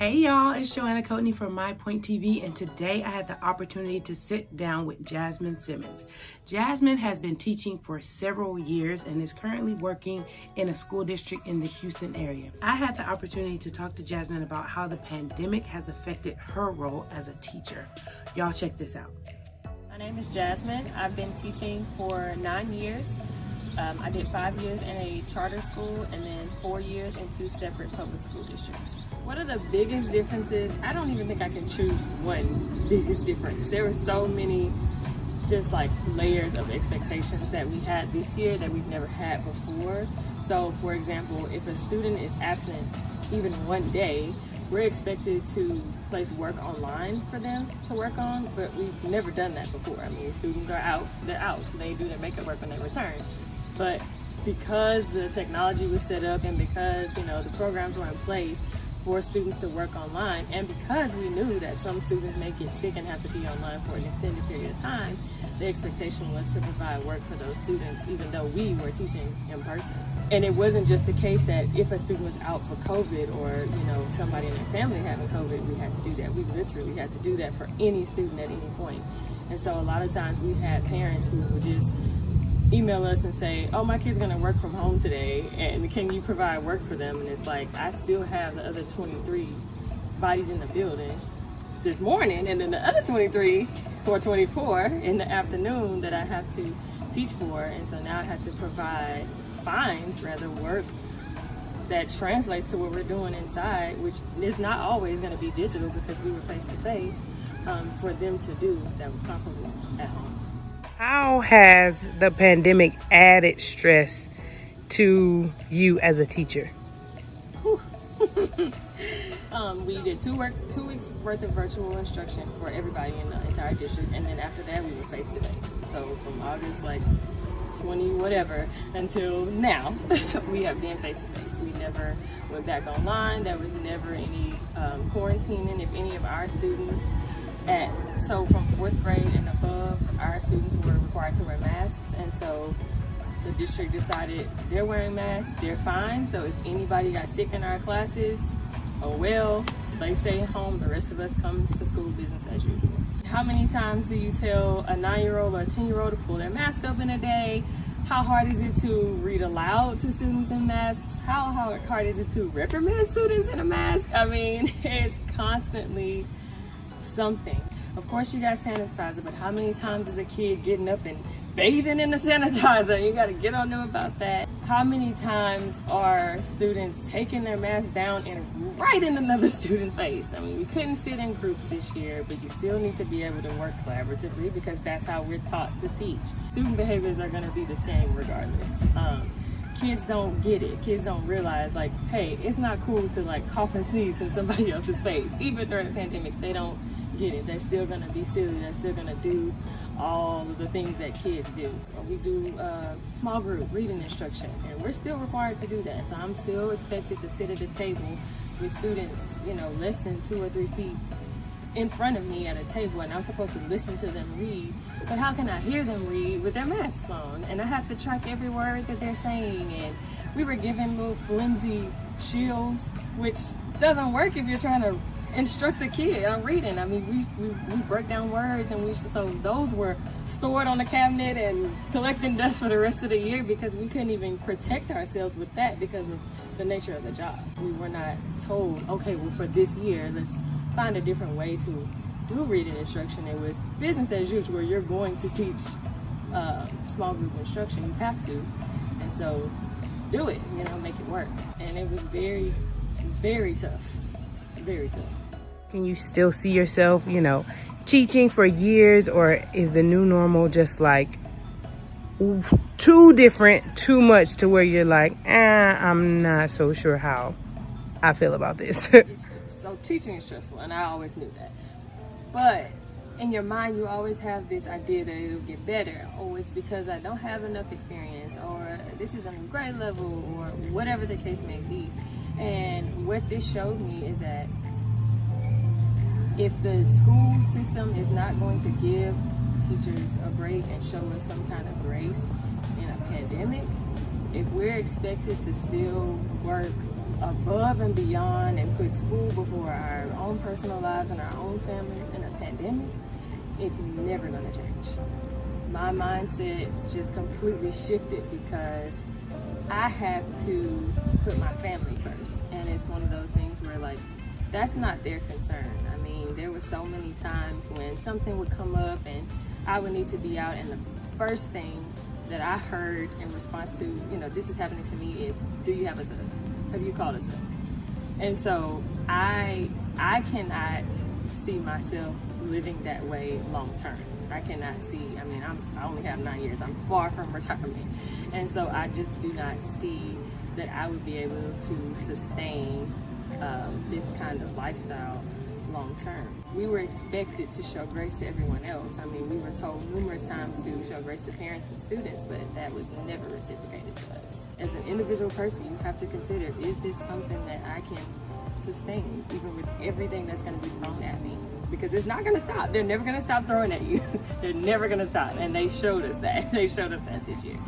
Hey y'all, it's Joanna Coatney from My Point TV, and today I had the opportunity to sit down with Jasmine Simmons. Jasmine has been teaching for several years and is currently working in a school district in the Houston area. I had the opportunity to talk to Jasmine about how the pandemic has affected her role as a teacher. Y'all check this out. My name is Jasmine. I've been teaching for 9 years. I did 5 years in a charter school and then 4 years in 2 separate public school districts. What are the biggest differences? I don't even think I can choose one biggest difference. There were so many just like layers of expectations that we had this year that we've never had before. So for example, if a student is absent even one day, we're expected to place work online for them to work on, but we've never done that before. I mean, students are out, they're out. They do their makeup work when they return. But because the technology was set up and because, the programs were in place for students to work online, and because we knew that some students may get sick and have to be online for an extended period of time, the expectation was to provide work for those students even though we were teaching in person. And it wasn't just the case that if a student was out for COVID or somebody in their family having COVID, we had to do that. We literally had to do that for any student at any point. And so a lot of times we had parents who would just email us and say, oh, my kid's gonna work from home today and can you provide work for them? And it's like, I still have the other 23 bodies in the building this morning, and then the other 23 or 24 in the afternoon that I have to teach for. And so now I have to find work that translates to what we're doing inside, which is not always gonna be digital because we were face to face, for them to do that was comparable at home. How has the pandemic added stress to you as a teacher? We did 2 weeks worth of virtual instruction for everybody in the entire district, and then after that we were face to face. So from August 20 whatever until now, we have been face to face. We never went back online. There was never any quarantining if any of our students. So from 4th grade and above, our students were required to wear masks, and so the district decided they're wearing masks, they're fine. So if anybody got sick in our classes, oh well, they stay home, the rest of us come to school business as usual. How many times do you tell a 9-year-old or a 10-year-old to pull their mask up in a day? How hard is it to read aloud to students in masks? How hard is it to reprimand students in a mask? I mean, it's constantly something. Of course you got sanitizer, but how many times is a kid getting up and bathing in the sanitizer? You got to get on them about that. How many times are students taking their mask down and right in another student's face? I mean, we couldn't sit in groups this year, but you still need to be able to work collaboratively because that's how we're taught to teach. Student behaviors are going to be the same regardless. Kids don't get it. Kids don't realize, hey, it's not cool to cough and sneeze in somebody else's face. Even during the pandemic, they don't get it. They're still gonna be silly. They're still gonna do all of the things that kids do. We do small group reading instruction, and we're still required to do that. So I'm still expected to sit at a table with students, less than 2 or 3 feet in front of me at a table, and I'm supposed to listen to them read. But how can I hear them read with their masks on? And I have to track every word that they're saying. And we were given little flimsy shields, which doesn't work if you're trying to instruct the kid on reading. I mean, we break down words, and so those were stored on the cabinet and collecting dust for the rest of the year because we couldn't even protect ourselves with that because of the nature of the job. We were not told, okay, well, for this year, let's find a different way to do reading instruction. It was business as usual, where you're going to teach small group instruction. You have to, and so do it, make it work. And it was very, very tough. Very tough. Can you still see yourself, teaching for years, or is the new normal just too different, too much to where you're I'm not so sure how I feel about this? So teaching is stressful, and I always knew that. But in your mind, you always have this idea that it'll get better. Oh, it's because I don't have enough experience, or this is on a grade level, or whatever the case may be. And what this showed me is that if the school system is not going to give teachers a break and show us some kind of grace in a pandemic, if we're expected to still work above and beyond and put school before our own personal lives and our own families in a pandemic, it's never going to change. My mindset just completely shifted because I have to put my family first. And it's one of those things where, like, that's not their concern. I mean, there were so many times when something would come up and I would need to be out, and the first thing that I heard in response to, you know, this is happening to me is, do you have a son? Have you called a son? And so I cannot see myself living that way long term. I cannot see, I mean, I only have 9 years. I'm far from retirement. And so I just do not see that I would be able to sustain this kind of lifestyle long term. We were expected to show grace to everyone else. I mean, we were told numerous times to show grace to parents and students, but that was never reciprocated to us. As an individual person, you have to consider, is this something that I can sustain, even with everything that's going to be thrown at me? Because it's not going to stop. They're never going to stop throwing at you. They're never going to stop. And they showed us that. They showed us that this year.